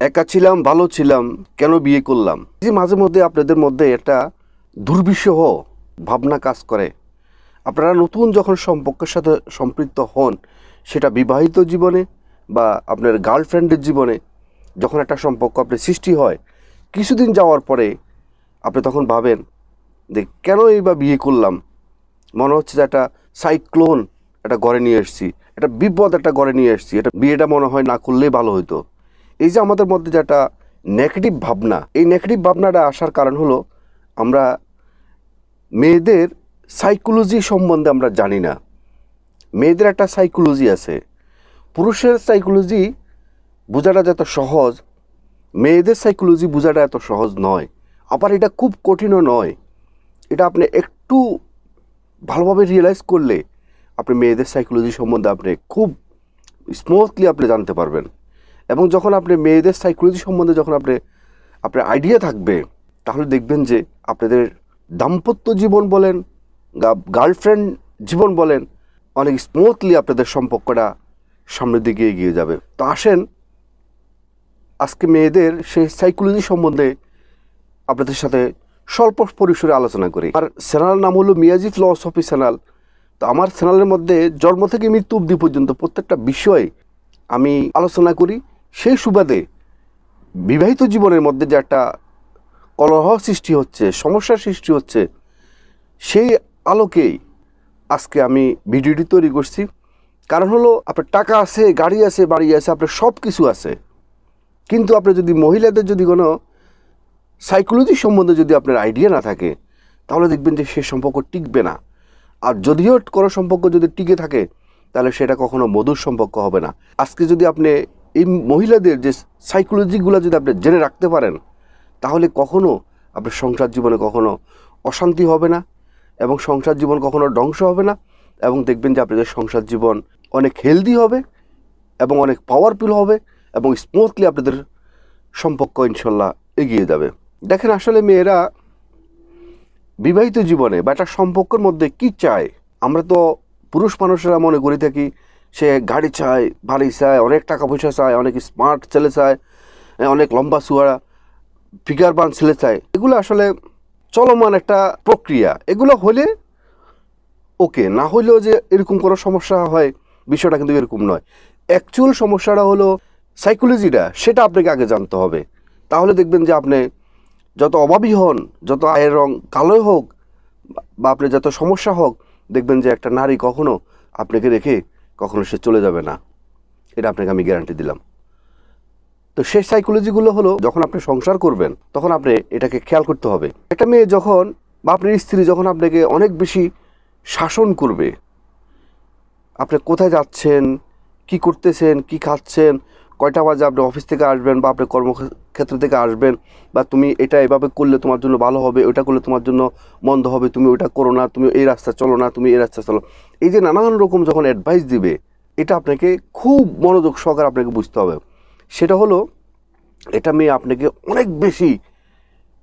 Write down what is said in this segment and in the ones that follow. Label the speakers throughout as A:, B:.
A: একা ছিলাম, ভালো ছিলাম, কেন বিয়ে করলাম? যে মাঝে মধ্যে আপনাদের মধ্যে একটা দুর্বিষহ ভাবনা কাজ করে। আপনারা নতুন যখন সম্পর্কের সাথে সম্পৃক্ত হন, সেটা বিবাহিত জীবনে বা আপনার গার্লফ্রেন্ডের জীবনে, যখন একটা সম্পর্ক আপনার সৃষ্টি হয়, কিছুদিন যাওয়ার পরে আপনি তখন ভাবেন যে কেনই বা বিয়ে করলাম। মনে হচ্ছে যে একটা সাইক্লোন একটা ঘরে নিয়ে এসেছি, একটা বিপদ একটা ঘরে নিয়ে এসেছি, এটা বিয়েটা মনে হয় না করলেই ভালো হতো। এই যে আমাদের মধ্যে যে একটা নেগেটিভ ভাবনা, এই নেগেটিভ ভাবনাটা আসার কারণ হলো আমরা মেয়েদের সাইকোলজি সম্বন্ধে আমরা জানি না। মেয়েদের একটা সাইকোলজি আছে, পুরুষের সাইকোলজি বোঝাটা যত সহজ, মেয়েদের সাইকোলজি বোঝাটা এত সহজ নয়। আবার এটা খুব কঠিনও নয়। এটা আপনি একটু ভালোভাবে রিয়েলাইজ করলে আপনি মেয়েদের সাইকোলজি সম্বন্ধে আপনি খুব স্মুথলি আপনি জানতে পারবেন। এবং যখন আপনি মেয়েদের সাইকোলজি সম্বন্ধে যখন আপনার আইডিয়া থাকবে, তাহলে দেখবেন যে আপনাদের দাম্পত্য জীবন বলেন, গার্লফ্রেন্ড জীবন বলেন, অনেক স্মুথলি আপনাদের সম্পর্কটা সামনের দিকে এগিয়ে যাবে। তো আসেন আজকে মেয়েদের সেই সাইকোলজি সম্বন্ধে আপনাদের সাথে স্বল্প পরিসরে আলোচনা করি। আর চ্যানেলের নাম হলো মিয়াজি ফিলসফি চ্যানেল। তো আমার চ্যানেলের মধ্যে জন্ম থেকে মৃত্যু অবধি পর্যন্ত প্রত্যেকটা বিষয়ে আমি আলোচনা করি। সেই সুবাদে বিবাহিত জীবনের মধ্যে যে একটা কলহ সৃষ্টি হচ্ছে, সমস্যার সৃষ্টি হচ্ছে, সেই আলোকেই আজকে আমি ভিডিওটি তৈরি করছি। কারণ হলো আপনার টাকা আছে, গাড়ি আছে, বাড়ি আছে, আপনার সব কিছু আছে, কিন্তু আপনার যদি মহিলাদের যদি কোনো সাইকোলজি সম্বন্ধে যদি আপনার আইডিয়া না থাকে, তাহলে দেখবেন যে সে সম্পর্ক টিকবে না। আর যদিও কোনো সম্পর্ক যদি টিকে থাকে, তাহলে সেটা কখনো মধুর সম্পর্ক হবে না। আজকে যদি আপনি এই মহিলাদের যে সাইকোলজিগুলো যদি আপনি জেনে রাখতে পারেন, তাহলে কখনো আপনার সংসার জীবনে কখনো অশান্তি হবে না, এবং সংসার জীবন কখনো ধ্বংস হবে না। এবং দেখবেন যে আপনাদের সংসার জীবন অনেক হেলদি হবে এবং অনেক পাওয়ারফুল হবে এবং স্মুথলি আপনাদের সম্পর্ক ইনশাল্লাহ এগিয়ে যাবে। দেখেন, আসলে মেয়েরা বিবাহিত জীবনে বা একটা সম্পর্কের মধ্যে কি চায়, আমরা তো পুরুষ মানুষেরা মনে করে থাকি সে গাড়ি চায়, বাড়ি চায়, অনেক টাকা পয়সা চায়, অনেক স্মার্ট ছেলে চায়, অনেক লম্বা চুয়ারা ফিগারবান ছেলে চায়। এগুলো আসলে চলমান একটা প্রক্রিয়া। এগুলো হলে ওকে, না হলেও যে এরকম কোনো সমস্যা হয়, বিষয়টা কিন্তু এরকম নয়। অ্যাকচুয়াল সমস্যাটা হলো সাইকোলজিটা, সেটা আপনাকে আগে জানতে হবে। তাহলে দেখবেন যে আপনি যত অভাবী হন, যত আয়ের রং কালোই হোক, বা আপনি যত সমস্যা হোক, দেখবেন যে একটা নারী কখনো আপনাকে রেখে কখনো সে চলে যাবে না। এটা আপনাকে আমি গ্যারান্টি দিলাম। তো সেই সাইকোলজিগুলো হলো, যখন আপনি সংসার করবেন তখন আপনি এটাকে খেয়াল করতে হবে। একটা মেয়ে যখন বা আপনার স্ত্রী যখন আপনাকে অনেক বেশি শাসন করবে, আপনি কোথায় যাচ্ছেন, কি করতেছেন, কি খাচ্ছেন, কয়টা বাজে আপনি অফিস থেকে আসবেন বা আপনি কর্মক্ষেত্র থেকে আসবেন, বা তুমি এটা এভাবে করলে তোমার জন্য ভালো হবে, ওইটা করলে তোমার জন্য মন্দ হবে, তুমি ওইটা করো না, তুমি এই রাস্তা চলো না, তুমি এই রাস্তা চলো, এই যে নানান রকম যখন অ্যাডভাইস দিবে, এটা আপনাকে খুব মনোযোগ সহকারে আপনাকে বুঝতে হবে। সেটা হলো, এটা মেয়ে আপনাকে অনেক বেশি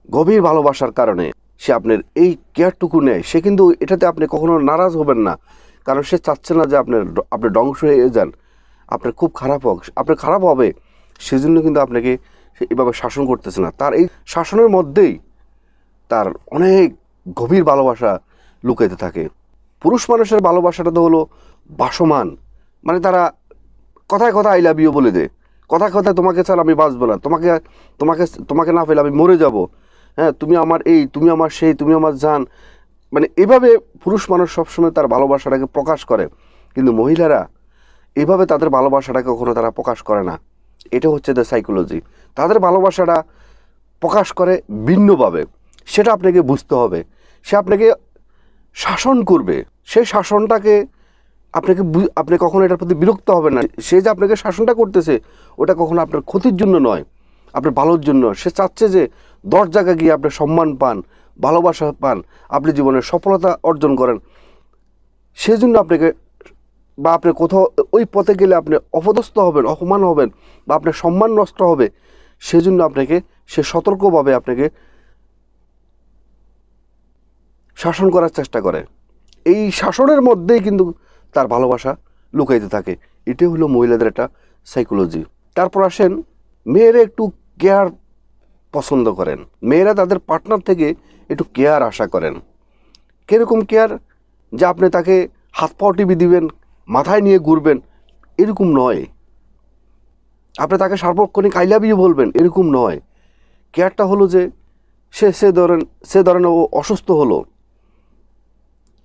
A: গভীর ভালোবাসার কারণে সে আপনার এই কেয়ারটুকু নেয়। সে কিন্তু এটাতে আপনি কখনো নারাজ হবেন না, কারণ সে চাচ্ছে না যে আপনি ধ্বংস হয়ে যান, আপনার খুব খারাপ হোক, আপনার খারাপ হবে, সেজন্য কিন্তু আপনাকে সে এভাবে শাসন করতেছে না। তার এই শাসনের মধ্যেই তার অনেক গভীর ভালোবাসা লুকাইতে থাকে। পুরুষ মানুষের ভালোবাসাটা তো হলো বাসমান, মানে তারা কথায় কথায় আই লাভ ইউ বলে দেয়, কথায় কথায় তোমাকে ছাড়া আমি বাঁচবো না, তোমাকে তোমাকে তোমাকে না পেলে আমি মরে যাব, হ্যাঁ তুমি আমার এই, তুমি আমার সেই, তুমি আমার জান। মানে এভাবে পুরুষ মানুষ সবসময় তার ভালোবাসাটাকে প্রকাশ করে, কিন্তু মহিলারা এভাবে তাদের ভালোবাসাটাকে কখনো তারা প্রকাশ করে না। এটা হচ্ছে দ্য সাইকোলজি। তাদের ভালোবাসাটা প্রকাশ করে ভিন্নভাবে, সেটা আপনাকে বুঝতে হবে। সে আপনাকে শাসন করবে, সেই শাসনটাকে আপনি কখনো এটার প্রতি বিরক্ত হবেন না। সে যে আপনাকে শাসনটা করতেছে, ওটা কখনো আপনার ক্ষতির জন্য নয়, আপনার ভালোর জন্য। সে চাচ্ছে যে 10 জায়গায় গিয়ে আপনি সম্মান পান, ভালোবাসা পান, আপনি জীবনে সফলতা অর্জন করেন। সেজন্য আপনাকে, বা আপনি কোথাও ওই পথে গেলে আপনি অপদস্থ হবেন, অপমান হবেন, বা আপনার সম্মান নষ্ট হবে, সেজন্য আপনাকে সে সতর্কভাবে আপনাকে শাসন করার চেষ্টা করে। এই শাসনের মধ্যেই কিন্তু তার ভালোবাসা লুকাইতে থাকে। এটাই হলো মহিলাদের একটা সাইকোলজি। তারপর আসেন মেয়েরা একটু কেয়ার পছন্দ করেন, মেয়েরা তাদের পার্টনার থেকে একটু কেয়ার আশা করেন। কীরকম কেয়ার? যে আপনি তাকে হাত পাও টিপি দিবেন, মাথায় নিয়ে ঘুরবেন, এরকম নয়। আপনি তাকে সার্বক্ষণিক আই লাভ ইউ বলবেন, এরকম নয়। কেয়ারটা হলো যে সে ধরেন ও অসুস্থ হলো,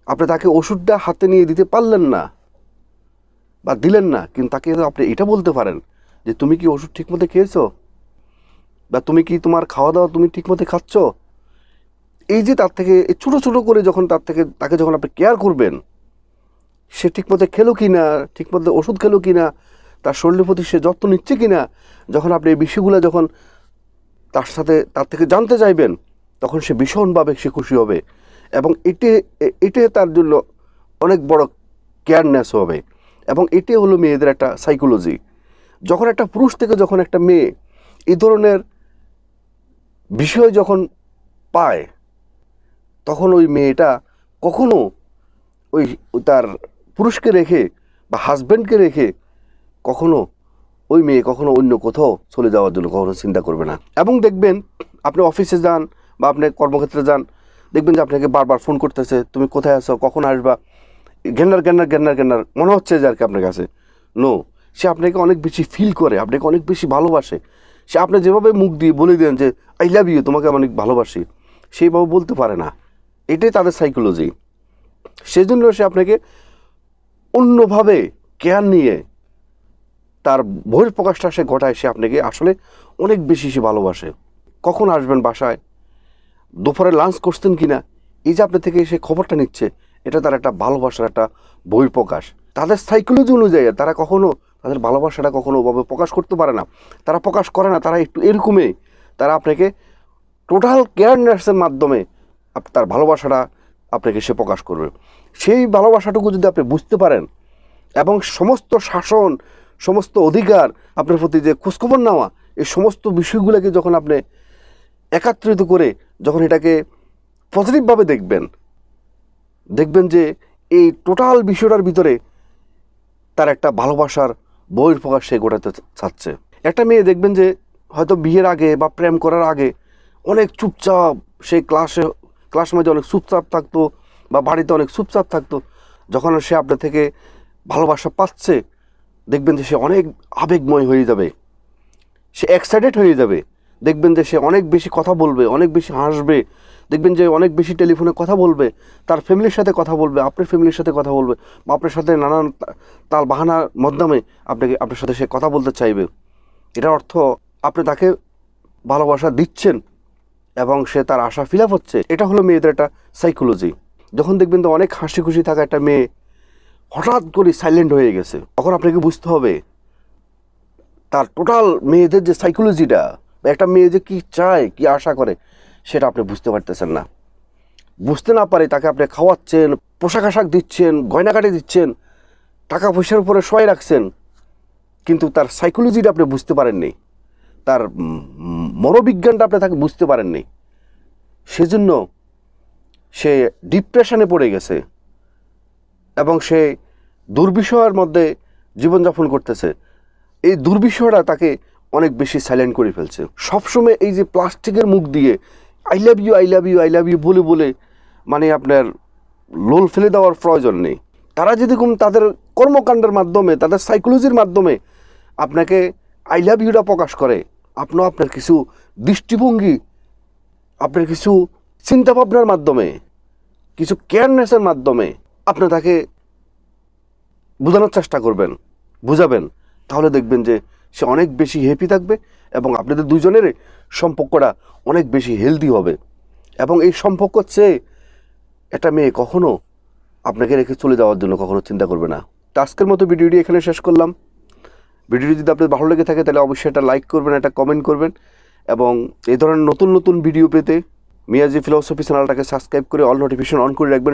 A: আপনি তাকে ওষুধটা হাতে নিয়ে দিতে পারলেন না বা দিলেন না, কিন্তু তাকে আপনি এটা বলতে পারেন যে তুমি কি ওষুধ ঠিকমতো খেয়েছো, বা তুমি কি তোমার খাওয়া দাওয়া তুমি ঠিকমতো খাচ্ছ। এই যে তার থেকে ছোটো ছোটো করে যখন তাকে যখন আপনি কেয়ার করবেন, সে ঠিকমতো খেলো কি না, ঠিকমতো ওষুধ খেলো কি না, তার শরীরের প্রতি সে যত্ন নিচ্ছে কি না, যখন আপনি এই বিষয়গুলো যখন তার থেকে জানতে চাইবেন, তখন সে ভীষণভাবে সে খুশি হবে। এবং এটি তার জন্য অনেক বড় কেয়ারনেস হবে। এবং এটি হলো মেয়েদের একটা সাইকোলজি। যখন একটা পুরুষ থেকে যখন একটা মেয়ে এই ধরনের বিষয় যখন পায়, তখন ওই মেয়েটা কখনো ওই তার পুরুষকে রেখে বা হাজব্যান্ডকে রেখে কখনো ওই মেয়ে কখনো অন্য কোথাও চলে যাওয়ার জন্য কখনো চিন্তা করবে না। এবং দেখবেন আপনি অফিসে যান বা আপনি কর্মক্ষেত্রে যান, দেখবেন যে আপনাকে বারবার ফোন করতেছে, তুমি কোথায় আছো, কখন আসবা, ঘেন্নার মনে হচ্ছে যে আর কি আপনার কাছে। নো, সে আপনাকে অনেক বেশি ফিল করে, আপনাকে অনেক বেশি ভালোবাসে। সে আপনি যেভাবে মুখ দিয়ে বলে দেন যে আই লাভ ইউ, তোমাকে অনেক ভালোবাসি, সেইভাবে বলতে পারে না। এটাই তাদের সাইকোলজি। সেজন্য সে আপনাকে অন্যভাবে কেয়ার নিয়ে তার বহিঃপ্রকাশটা সে ঘটায়। সে আপনাকে আসলে অনেক বেশি সে ভালোবাসে। কখন আসবেন বাসায়, দুপুরে লাঞ্চ করছেন কি না, এই যে আপনার থেকে সে খবরটা নিচ্ছে, এটা তার একটা ভালোবাসার একটা বহিঃপ্রকাশ। তাদের সাইকোলজি অনুযায়ী তারা কখনো তাদের ভালোবাসাটা কখনো ওভাবে প্রকাশ করতে পারে না, তারা প্রকাশ করে না। তারা একটু এরকমই, তারা আপনাকে টোটাল কেয়ারনেসের মাধ্যমে তার ভালোবাসাটা আপনাকে সে প্রকাশ করবে। সেই ভালোবাসাটুকু যদি আপনি বুঝতে পারেন, এবং সমস্ত শাসন, সমস্ত অধিকার, আপনার প্রতি যে খোঁজখবর নেওয়া, এই সমস্ত বিষয়গুলোকে যখন আপনি একত্রিত করে যখন এটাকে পজিটিভভাবে দেখবেন যে এই টোটাল বিষয়টার ভিতরে তার একটা ভালোবাসার বহিঃপ্রকাশ সে ঘটাতে চাচ্ছে। একটা মেয়ে দেখবেন যে হয়তো বিয়ের আগে বা প্রেম করার আগে অনেক চুপচাপ, সে ক্লাসের মধ্যে অনেক চুপচাপ থাকতো বা বাড়িতে অনেক চুপচাপ থাকতো। যখন সে আপনার থেকে ভালোবাসা পাচ্ছে, দেখবেন যে সে অনেক আবেগময় হয়ে যাবে, সে এক্সাইটেড হয়ে যাবে। দেখবেন যে সে অনেক বেশি কথা বলবে, অনেক বেশি হাসবে, দেখবেন যে অনেক বেশি টেলিফোনে কথা বলবে, তার ফ্যামিলির সাথে কথা বলবে, আপনার ফ্যামিলির সাথে কথা বলবে, বা আপনার সাথে নানান তাল বাহানার মাধ্যমে আপনার সাথে সে কথা বলতে চাইবে। এটার অর্থ আপনি তাকে ভালোবাসা দিচ্ছেন এবং সে তার আশা ফিল আপ হচ্ছে। এটা হলো মেয়েদের একটা সাইকোলজি। যখন দেখবেন তো অনেক হাসি খুশি থাকা একটা মেয়ে হঠাৎ করে সাইলেন্ট হয়ে গেছে, তখন আপনাকে বুঝতে হবে তার টোটাল মেয়েদের যে সাইকোলজিটা, একটা মেয়ে যে কী চায়, কী আশা করে, সেটা আপনি বুঝতে পারতেছেন না। বুঝতে না পারে তাকে আপনি খাওয়াচ্ছেন, পোশাক আশাক দিচ্ছেন, গয়নাকাটি দিচ্ছেন, টাকা পয়সার উপরে সয় রাখছেন, কিন্তু তার সাইকোলজিটা আপনি বুঝতে পারেননি, তার মনোবিজ্ঞানটা আপনি তাকে বুঝতে পারেননি। সেজন্য সে ডিপ্রেশনে পড়ে গেছে এবং সে দুর্বিষয়ের মধ্যে জীবনযাপন করতেছে। এই দুর্বিষয়টা তাকে অনেক বেশি সাইলেন্ট করে ফেলছে। সবসময় এই যে প্লাস্টিকের মুখ দিয়ে I love you I love you I love you বলে বলে মানে আপনার লোল ফেলে দেওয়ার প্রয়োজন নেই। তারা যেরকম তাদের কর্মকাণ্ডের মাধ্যমে, তাদের সাইকোলজির মাধ্যমে আপনাকে আই লাভ ইউটা প্রকাশ করে, আপনার কিছু দৃষ্টিভঙ্গি, আপনার কিছু চিন্তাভাবনার মাধ্যমে, কিছু কেয়ারনেসের মাধ্যমে আপনি তাকে বোঝানোর চেষ্টা করবেন, বুঝাবেন, তাহলে দেখবেন যে সে অনেক বেশি হ্যাপি থাকবে এবং আপনাদের দুজনের সম্পর্কটা অনেক বেশি হেলদি হবে। এবং এই সম্পর্ক চেয়ে একটা মেয়ে কখনো আপনাকে রেখে চলে যাওয়ার জন্য কখনো চিন্তা করবে না। তো আজকের মতো ভিডিওটি এখানে শেষ করলাম। ভিডিওটি যদি আপনার ভালো লেগে থাকে তাহলে অবশ্যই একটা লাইক করবেন, একটা কমেন্ট করবেন, এবং এই ধরনের নতুন নতুন ভিডিও পেতে মিয়াজি ফিলোসফি চ্যানেলটাকে সাবস্ক্রাইব করে অল নোটিফিকেশন অন করে রাখবেন।